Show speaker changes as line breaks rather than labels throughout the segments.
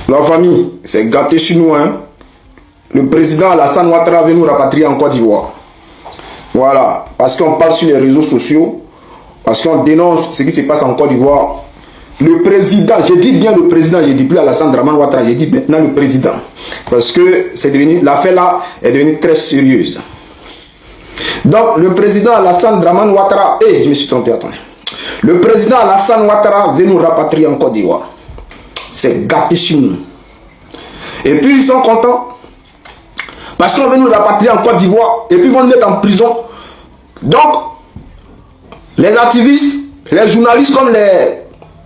La famille, c'est gâté chez nous, hein. Le président Alassane Ouattara veut nous rapatrier en Côte d'Ivoire. Voilà, parce qu'on parle sur les réseaux sociaux, parce qu'on dénonce ce qui se passe en Côte d'Ivoire. Le président, j'ai dit bien le président, j'ai dit plus Alassane Dramane Ouattara, j'ai dit maintenant le président. Parce que c'est devenu, l'affaire là est devenue très sérieuse. Donc le président Alassane Dramane Ouattara, je me suis trompé, attendez. Le président Alassane Ouattara veut nous rapatrier en Côte d'Ivoire. C'est gâté sur nous. Et puis ils sont contents. Parce qu'on veut nous rapatrier en Côte d'Ivoire. Et puis ils vont nous mettre en prison. Donc, les activistes, les journalistes comme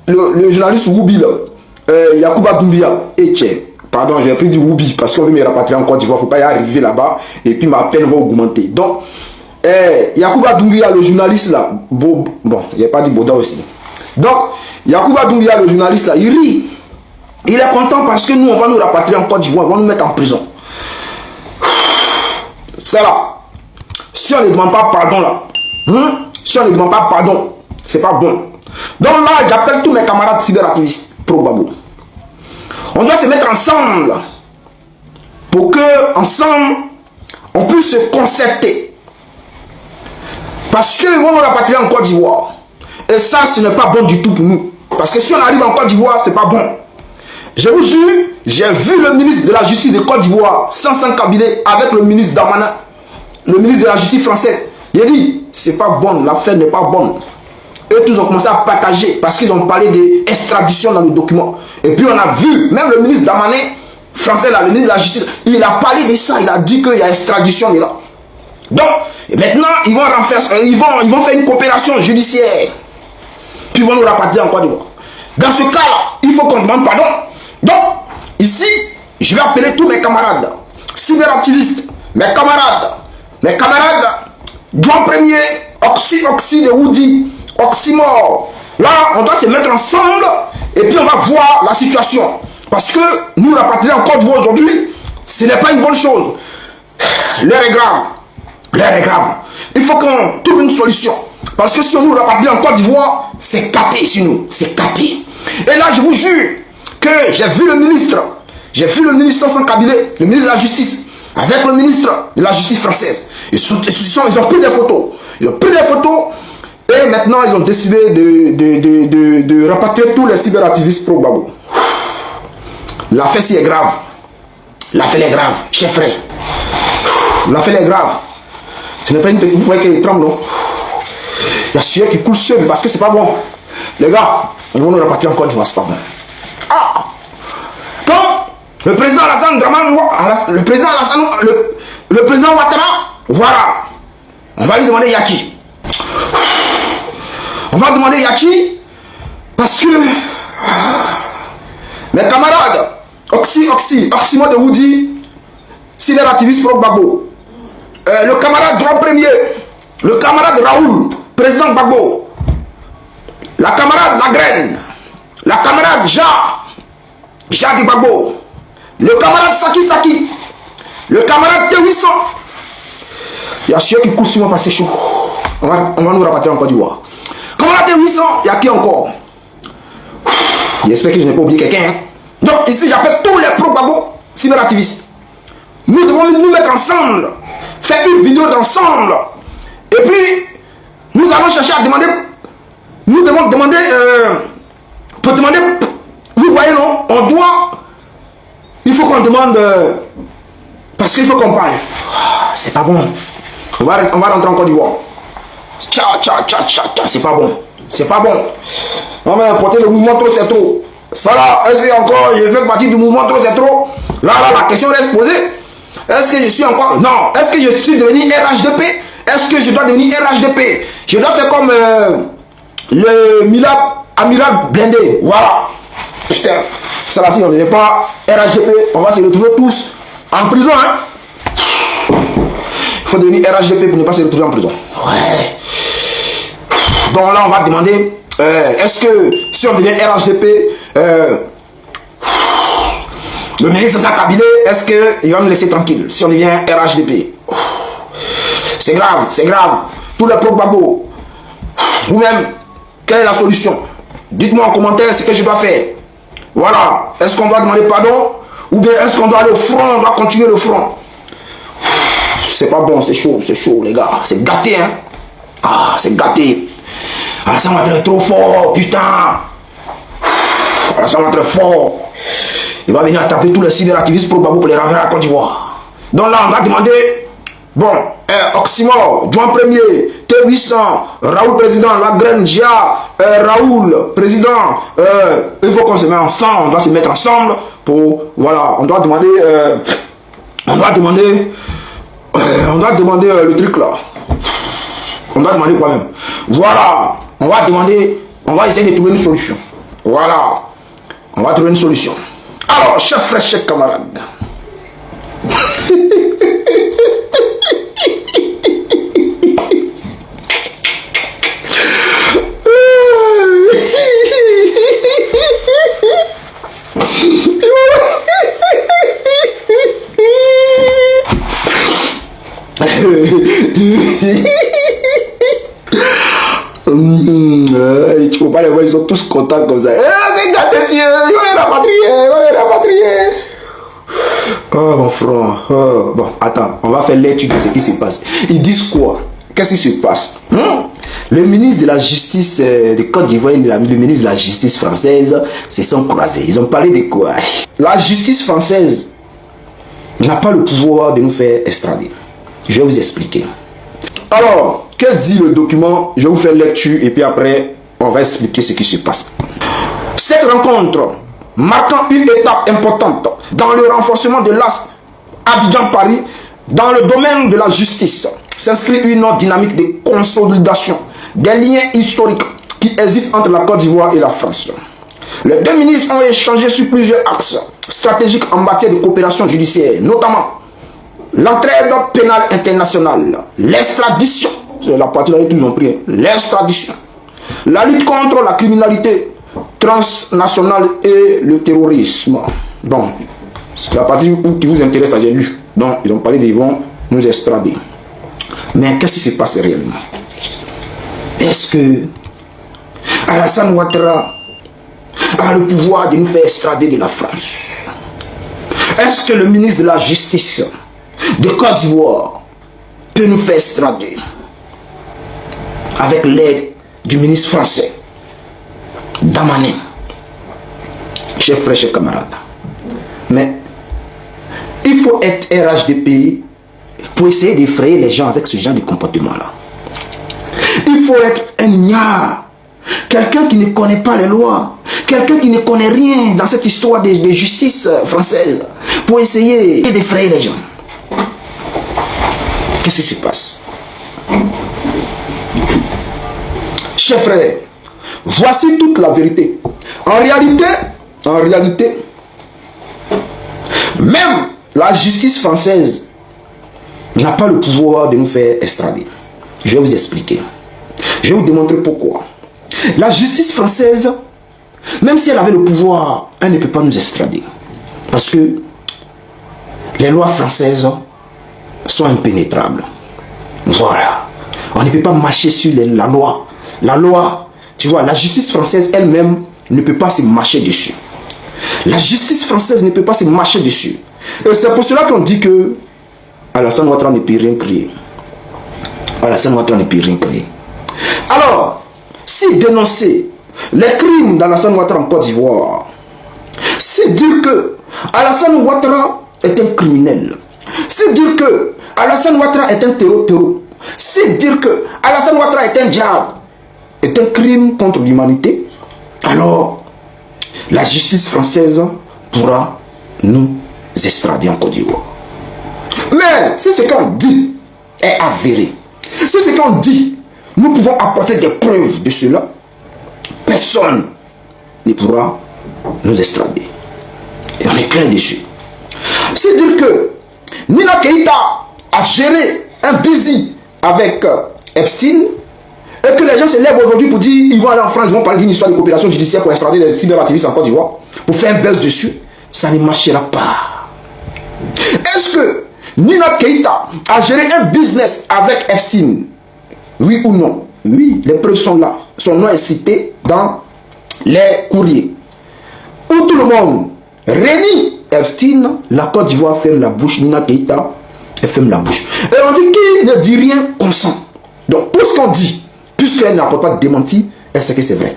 le journaliste Woubi, Yacouba Doumbia, pardon, j'ai pris du Woubi parce qu'on veut me rapatrier en Côte d'Ivoire. Il ne faut pas y arriver là-bas. Et puis ma peine va augmenter. Donc, Yacouba Doumbia, le journaliste là, bon, il n'y a pas dit Boda aussi. Donc, Yacouba Doumbia, le journaliste là, il rit. Il est content parce que nous, on va nous rapatrier en Côte d'Ivoire, on va nous mettre en prison. Ça là, si on ne demande pas pardon là, si on ne demande pas pardon, c'est pas bon. Donc là, j'appelle tous mes camarades cyberactivistes pro-Gbagbo. On doit se mettre ensemble pour que, ensemble, on puisse se concerter. Parce qu'ils vont nous rapatrier en Côte d'Ivoire. Et ça, ce n'est pas bon du tout pour nous. Parce que si on arrive en Côte d'Ivoire, c'est pas bon. Je vous jure, j'ai vu le ministre de la Justice de Côte d'Ivoire, Sansan Kabilé, avec le ministre Damana, le ministre de la Justice française. Il a dit, c'est pas bon, l'affaire n'est pas bonne. Eux tous ont commencé à partager parce qu'ils ont parlé d'extradition dans le document. Et puis on a vu, même le ministre Damané, français, là, le ministre de la Justice, il a parlé de ça, il a dit qu'il y a extradition là. Donc, et maintenant, ils vont faire une coopération judiciaire. Puis ils vont nous rapatrier en Côte d'Ivoire. Dans ce cas-là, il faut qu'on demande pardon. Donc, ici, je vais appeler tous mes camarades, cyberactivistes, mes camarades, John Premier, Oxy de Woody, Oxymore. Là, on doit se mettre ensemble et puis on va voir la situation. Parce que nous, rapatrier en Côte d'Ivoire aujourd'hui, ce n'est pas une bonne chose. L'heure est grave. L'heure est grave. Il faut qu'on trouve une solution. Parce que si on nous rapatrie en Côte d'Ivoire, c'est caté sur nous. C'est caté. Et là, je vous jure que j'ai vu le ministre Sansan Kabilé, le ministre de la Justice, avec le ministre de la Justice française. Ils ont pris des photos. Ils ont pris des photos et maintenant ils ont décidé de rapatrier tous les cyberactivistes pro-Gbagbo. L'affaire est grave. L'affaire est grave, chef frère. L'affaire est grave. Ce n'est pas une petite. Vous voyez qu'il tremble, non? Il y a celui qui coule seul parce que c'est pas bon. Les gars, ils vont nous rapatrier en Côte d'Ivoire, c'est pas bon. Ah! Donc, le président Alassane Dramane, le président Ouattara, voilà. On va lui demander Yaki. On va demander Yaki parce que mes camarades, Oxymo de Woody, cyberactiviste pro-Gbagbo, le camarade Grand Premier, le camarade Raoul, président Gbagbo, la camarade Lagraine, la camarade Jacques Gbagbo, le camarade Saki, le camarade T800. Il y a ceux qui courent sur moi parce que c'est chaud. On va nous rapatrier en Côte d'Ivoire. Camarade T800, il y a qui encore? J'espère que je n'ai pas oublié quelqu'un. Hein? Donc ici, j'appelle tous les pro-Gbagbo cyberactivistes. Nous devons nous mettre ensemble, faire une vidéo d'ensemble. Et puis, nous allons chercher à demander. Nous devons demander. Pour demander. Vous voyez, non? On doit. Il faut qu'on demande. Parce qu'il faut qu'on parle. C'est pas bon. On va rentrer en Côte d'Ivoire. C'est pas bon. C'est pas bon. Non, mais porter le mouvement trop, c'est trop. Ça là, est-ce que encore je fais partie du mouvement trop, c'est trop? Là, la question reste posée. Est-ce que je suis encore... Non. Est-ce que je suis devenu RHDP? Est-ce que je dois devenir RHDP? Je dois faire comme le Amiral Blindé. Voilà. Putain. Ça là, si on ne devient pas RHDP, on va se retrouver tous en prison. Hein? Il faut devenir RHDP pour ne pas se retrouver en prison. Ouais. Donc là, on va demander... est-ce que si on devient RHDP... le ministre Sansan Kabilé, est-ce qu'il va me laisser tranquille si on devient RHDP? C'est grave, c'est grave. Tous les pro-Gbagbo, vous-même, quelle est la solution? Dites-moi en commentaire ce que je dois faire. Voilà. Est-ce qu'on doit demander pardon? Ou bien est-ce qu'on doit aller au front? On doit continuer le front? C'est pas bon, c'est chaud, les gars. C'est gâté, hein. Ah, c'est gâté. Alassane Ouattara est trop fort, putain. Alassane Ouattara est fort. Il va venir attraper tous les cyberactivistes pro-Babou pour les ramener à la Côte d'Ivoire. Donc là, on va demander, bon, Oxymore, Juin 1er, T800, Raoul président, Lagraine, Gia, Raoul président, il faut qu'on se mette ensemble, on doit se mettre ensemble pour, voilà, on doit demander le truc là. On doit demander quoi même? Voilà, on va essayer de trouver une solution. Voilà, on va trouver une solution. Alors, chers frères, chers camarades. Tu peux pas les voir, ils sont tous contents comme ça. C'est gâté, ils vont les rapatrier, Oh mon frère, bon, attends, on va faire l'étude de ce qui se passe. Ils disent quoi? Qu'est-ce qui se passe? Le ministre de la Justice de Côte d'Ivoire et le ministre de la Justice française se sont croisés. Ils ont parlé de quoi? La justice française n'a pas le pouvoir de nous faire extrader. Je vais vous expliquer. Alors, que dit le document? Je vais vous faire lecture et puis après, on va expliquer ce qui se passe. Cette rencontre, marquant une étape importante dans le renforcement de l'AS Abidjan-Paris, dans le domaine de la justice, s'inscrit une dynamique de consolidation des liens historiques qui existent entre la Côte d'Ivoire et la France. Les deux ministres ont échangé sur plusieurs axes stratégiques en matière de coopération judiciaire, notamment l'entraide pénale internationale, l'extradition, c'est la partie là où ils ont pris, l'extradition, la lutte contre la criminalité transnationale et le terrorisme. Bon, c'est la partie qui vous intéresse, j'ai lu. Donc, ils ont parlé qu'ils vont nous extrader. Mais qu'est-ce qui se passe réellement? Est-ce que Alassane Ouattara a le pouvoir de nous faire extrader de la France? Est-ce que le ministre de la Justice de Côte d'Ivoire peut nous faire extrader avec l'aide du ministre français Damané? Chers frères, chers camarades, mais il faut être RHDP pour essayer d'effrayer les gens avec ce genre de comportement-là. Il faut être un ignare, quelqu'un qui ne connaît pas les lois, quelqu'un qui ne connaît rien dans cette histoire de justice française pour essayer d'effrayer les gens. Qu'est-ce qui se passe? Chers frères, voici toute la vérité. En réalité, même la justice française n'a pas le pouvoir de nous faire extrader. Je vais vous expliquer. Je vais vous démontrer pourquoi. La justice française, même si elle avait le pouvoir, elle ne peut pas nous extrader. Parce que les lois françaises sont impénétrables. Voilà. On ne peut pas marcher sur la loi. La loi, tu vois, la justice française elle-même ne peut pas se marcher dessus. La justice française ne peut pas se marcher dessus. Et c'est pour cela qu'on dit que Alassane Ouattara ne peut rien créer. Alassane Ouattara ne peut rien créer. Alors, si dénoncer les crimes d'Alassane Ouattara en Côte d'Ivoire, c'est dire que Alassane Ouattara est un criminel. C'est dire que Alassane Ouattara est un terreau. C'est dire que Alassane Ouattara est un diable, est un crime contre l'humanité. Alors, la justice française pourra nous extrader en Côte d'Ivoire. Mais si ce qu'on dit est avéré, si ce qu'on dit, nous pouvons apporter des preuves de cela, personne ne pourra nous extrader. Et on est clair dessus. C'est dire que Nina Keïta a géré un busy avec Epstein et que les gens se lèvent aujourd'hui pour dire ils vont aller en France, ils vont parler d'une histoire de coopération judiciaire pour extrader les cyberactivistes en Côte d'Ivoire, pour faire un buzz dessus, ça ne marchera pas. Est-ce que Nina Keïta a géré un business avec Epstein? Oui ou non? Oui, les preuves sont là. Son nom est cité dans les courriers. où tout le monde réunit Epstein, la Côte d'Ivoire ferme la bouche, Nina Keïta, elle ferme la bouche. Et on dit qui ne dit rien consent. Donc tout ce qu'on dit, puisqu'elle n'apporte pas de démenti, elle sait que c'est vrai.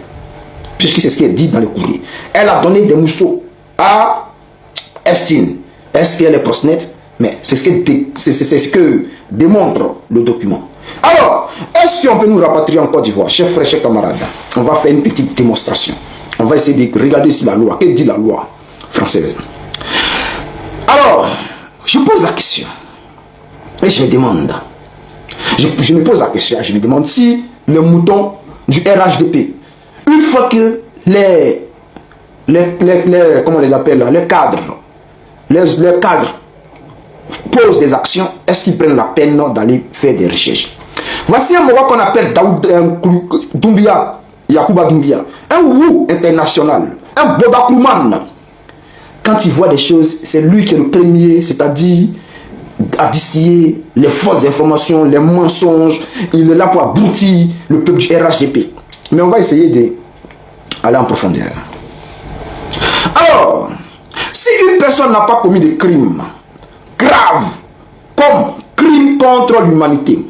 Puisque c'est ce qu'elle dit dans le courrier. Elle a donné des mousseaux à Epstein. Est-ce qu'elle est proxénète? Mais c'est ce que démontre le document. Alors, est-ce qu'on peut nous rapatrier en Côte d'Ivoire? Chers frères, chers camarades, on va faire une petite démonstration. On va essayer de regarder si la loi, que dit la loi française. Alors, je pose la question. Et je demande. Je me pose la question. Je me demande si le mouton du RHDP, une fois que comment on les appelle, les cadres posent des actions, est-ce qu'ils prennent la peine d'aller faire des recherches? Voici un moment qu'on appelle Doumbia, Yacouba Doumbia, un roux international, un Bodakouman. Quand il voit des choses, c'est lui qui est le premier, c'est-à-dire à distiller les fausses informations, les mensonges. Il est là pour aboutir le peuple du RHDP. Mais on va essayer d'aller en profondeur. Alors, si une personne n'a pas commis de crime grave, comme crime contre l'humanité,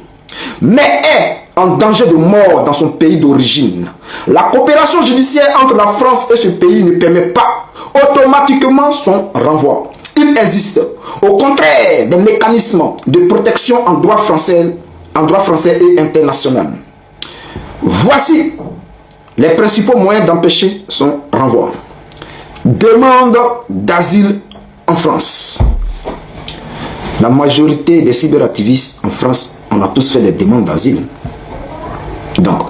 mais est en danger de mort dans son pays d'origine, la coopération judiciaire entre la France et ce pays ne permet pas automatiquement son renvoi. Il existe, au contraire, des mécanismes de protection en droit français et international. Voici les principaux moyens d'empêcher son renvoi. Demande d'asile en France. La majorité des cyberactivistes en France, on a tous fait des demandes d'asile. Donc,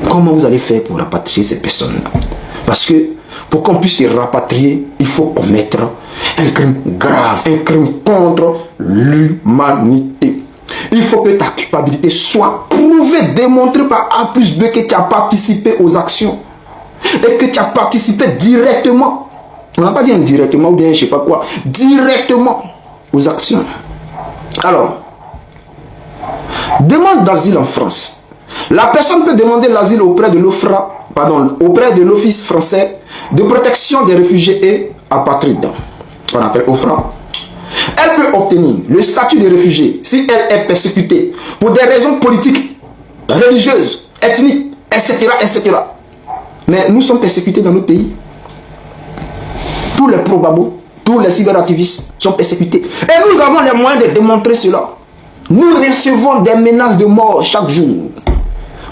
comment vous allez faire pour rapatrier ces personnes? Parce que pour qu'on puisse les rapatrier, il faut commettre un crime grave, un crime contre l'humanité. Il faut que ta culpabilité soit prouvée, démontrée par A plus B que tu as participé aux actions. Et que tu as participé directement. On n'a pas dit indirectement ou bien je ne sais pas quoi. Directement aux actions. Alors, demande d'asile en France. La personne peut demander l'asile auprès de l'OFRA, auprès de l'Office français de protection des réfugiés et apatrides. On appelle OFRA. Elle peut obtenir le statut de réfugié si elle est persécutée pour des raisons politiques, religieuses, ethniques, etc., etc. Mais nous sommes persécutés dans notre pays. Tous les probabos, tous les cyberactivistes sont persécutés. Et nous avons les moyens de démontrer cela. Nous recevons des menaces de mort chaque jour.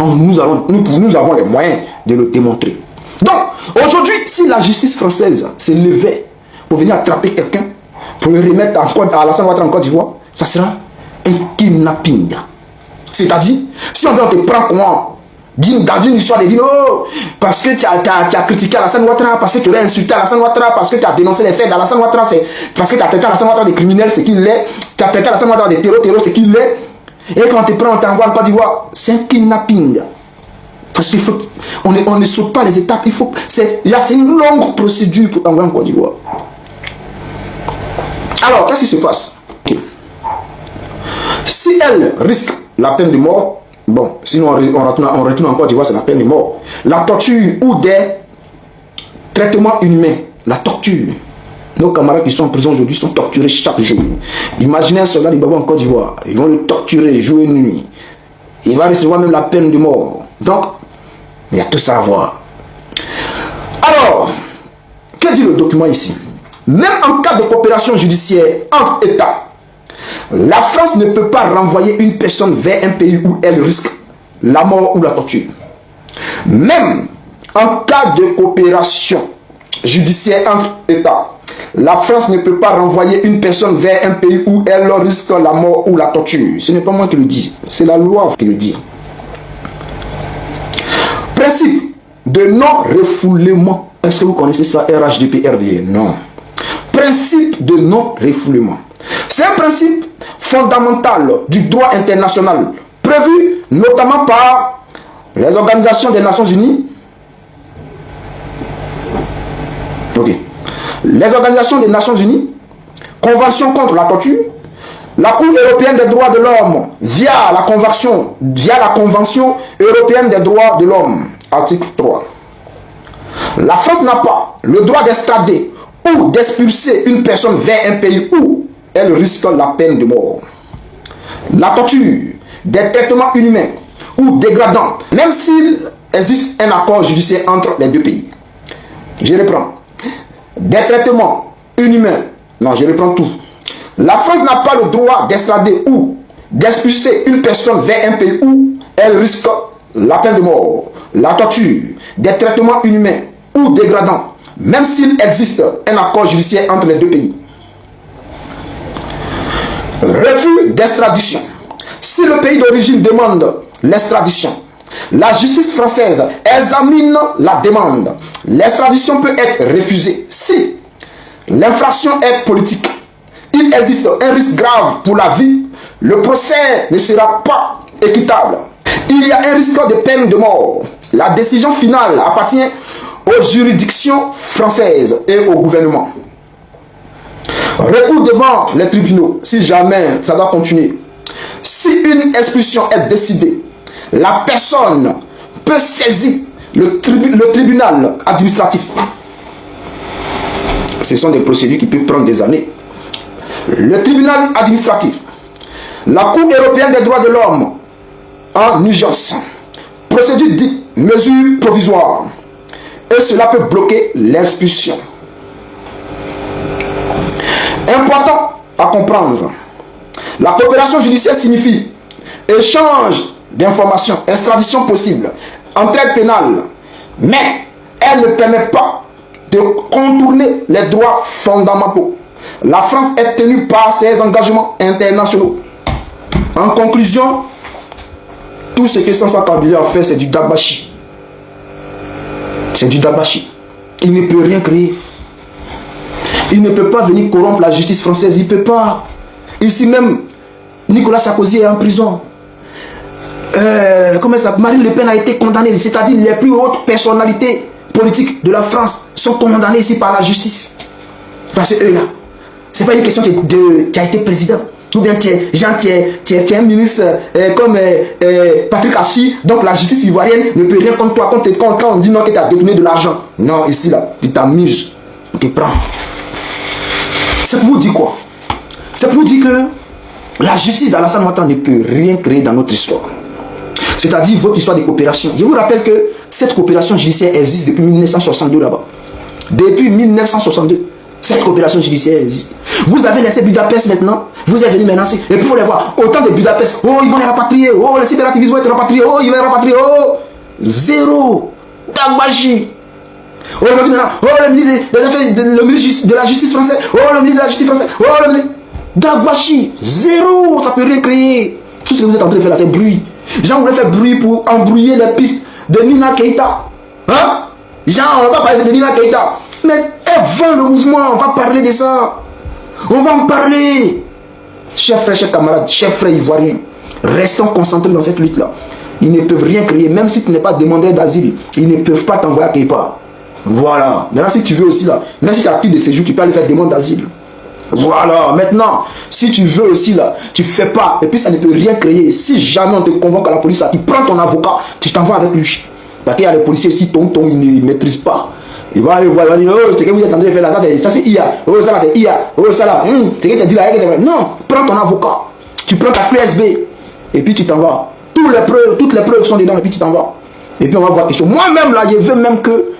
Nous avons les moyens de le démontrer. Donc, aujourd'hui, si la justice française se levait pour venir attraper quelqu'un, pour le remettre à la Ouattara en Côte d'Ivoire, ça sera un kidnapping. C'est-à-dire, si on te prend comment dans une histoire de dire, oh, parce que tu as critiqué Alassane Ouattara, parce que tu as insulté Alassane Ouattara, parce que tu as dénoncé les faits d'Alassane Ouattara, parce que tu as traité Alassane Ouattara de criminel, c'est qu'il l'est, tu as traité Alassane Ouattara de terreau, c'est qu'il l'est, et quand on te prend, on t'envoie en Côte d'Ivoire, c'est un kidnapping. Parce qu'il faut, on ne saute pas les étapes, c'est une longue procédure pour t'envoyer en Côte d'Ivoire. Alors, qu'est-ce qui se passe? Okay. Si elle risque la peine de mort, bon, sinon on retourne en Côte d'Ivoire, c'est la peine de mort. La torture ou des traitements inhumains, la torture. Nos camarades qui sont en prison aujourd'hui sont torturés chaque jour. Imaginez un soldat de Babo en Côte d'Ivoire, ils vont le torturer jour et nuit. Il va recevoir même la peine de mort. Donc, il y a tout ça à voir. Alors, que dit le document ici? Même en cas de coopération judiciaire entre États, la France ne peut pas renvoyer une personne vers un pays où elle risque la mort ou la torture. Même en cas de coopération judiciaire entre États, la France ne peut pas renvoyer une personne vers un pays où elle risque la mort ou la torture. Ce n'est pas moi qui le dis, c'est la loi qui le dit. Principe de non-refoulement. Est-ce que vous connaissez ça, RHDP, RDA? Non. Principe de non-refoulement. C'est un principe fondamental du droit international, prévu notamment par les organisations des Nations Unies. Ok. Les organisations des Nations Unies, Convention contre la torture, la Cour européenne des droits de l'homme, via la Convention européenne des droits de l'homme, article 3. La France n'a pas le droit d'extrader ou d'expulser une personne vers un pays où elle risque la peine de mort. La torture, des traitements inhumains ou dégradants, même s'il existe un accord judiciaire entre les deux pays. Je reprends. Des traitements inhumains. Non, je reprends tout. La France n'a pas le droit d'extrader ou d'expulser une personne vers un pays où elle risque la peine de mort, la torture, des traitements inhumains ou dégradants, même s'il existe un accord judiciaire entre les deux pays. Refus d'extradition. Si le pays d'origine demande l'extradition, la justice française examine la demande. L'extradition peut être refusée si l'infraction est politique. Il existe un risque grave pour la vie. Le procès ne sera pas équitable. Il y a un risque de peine de mort. La décision finale appartient aux juridictions françaises et au gouvernement. Recours devant les tribunaux, si jamais ça doit continuer. Si une expulsion est décidée, la personne peut saisir le tribunal administratif. Ce sont des procédures qui peuvent prendre des années. Le tribunal administratif, la Cour européenne des droits de l'homme en urgence, procédure dite mesure provisoire, et cela peut bloquer l'expulsion. Important à comprendre, la coopération judiciaire signifie échange d'informations, extradition possible, entraide pénale, mais elle ne permet pas de contourner les droits fondamentaux. La France est tenue par ses engagements internationaux. En conclusion, tout ce que François Kabila a fait, c'est du dabashi. C'est du dabashi. Il ne peut rien créer. Il ne peut pas venir corrompre la justice française. Il ne peut pas. Ici même, Nicolas Sarkozy est en prison. Comment ça, Marine Le Pen a été condamnée. C'est-à-dire les plus hautes personnalités politiques de la France sont condamnées ici par la justice. Parce que eux là, c'est pas une question de tu as été président. Ou bien tu es un ministre comme Patrick Hachi, donc la justice ivoirienne ne peut rien contre toi quand on dit non que tu as détourné de l'argent. Non, ici là, tu t'amuses, on te prend. C'est pour vous dire quoi? C'est pour vous dire que la justice d'Alassane Ouattara ne peut rien créer dans notre histoire. C'est-à-dire votre histoire de coopération. Je vous rappelle que cette coopération judiciaire existe depuis 1962 là-bas. Depuis 1962. Cette coopération judiciaire existe. Vous avez laissé Budapest maintenant. Vous êtes venu maintenant. Et puis il faut les voir. Autant de Budapest. Oh, ils vont les rapatrier. Oh, les cyberactivistes vont être rapatriés. Oh, ils vont les rapatrier. Oh, zéro. Tabachi. Aujourd'hui maintenant. Oh, le ministre de la justice française. Oh, le ministre de la justice française. Oh, le ministre. Dagbashi. Zéro. Ça peut rien créer. Tout ce que vous êtes en train de faire là, c'est bruit. Jean voulait faire bruit pour embrouiller les pistes de Nina Keïta. Hein? Jean, on va pas parler de Nina Keïta. Mais avant le mouvement, on va parler de ça. On va en parler. Chers frères, chers camarades, chers frères ivoiriens, restons concentrés dans cette lutte-là. Ils ne peuvent rien créer, même si tu n'es pas demandeur d'asile. Ils ne peuvent pas t'envoyer à quelque part. Voilà. Maintenant, si tu veux aussi là, même si tu as acquis de séjour, tu peux aller faire demande d'asile. Voilà. Maintenant, si tu veux aussi là, tu fais pas, et puis ça ne peut rien créer. Si jamais on te convoque à la police, là, tu prends ton avocat, tu t'envoies avec lui. Parce qu'il y a les policiers ici, ils ne maîtrisent pas. Il va aller voir, il va dire, oh, c'est que vous êtes en train de faire là, ça c'est IA, oh ça là c'est IA, oh ça là, c'est que tu as dit là, non, prends ton avocat, tu prends ta clé USB, et puis tu t'en vas. Toutes les preuves sont dedans, et puis tu t'en vas. Et puis on va voir quelque chose. Moi-même là, je veux même que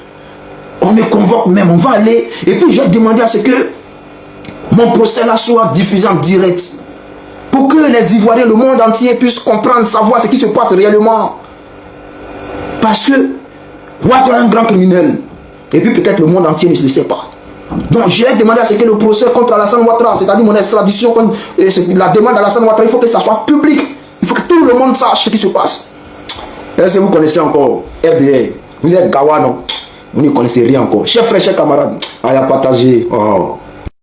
on me convoque même, on va aller, et puis je vais demander à ce que mon procès là soit diffusé en direct. Pour que les Ivoiriens, le monde entier puissent comprendre, savoir ce qui se passe réellement. Parce que, Ouattara est un grand criminel. Et puis peut-être le monde entier ne le sait pas. Donc j'ai demandé à ce que le procès contre Alassane Ouattara, c'est-à-dire mon extradition, la demande d'Alassane Ouattara, il faut que ça soit public. Il faut que tout le monde sache ce qui se passe. Est-ce que vous connaissez encore FDR? Vous êtes Gawa, non? Vous ne connaissez rien encore. Chers frères, chers camarades, allez partager. Oh.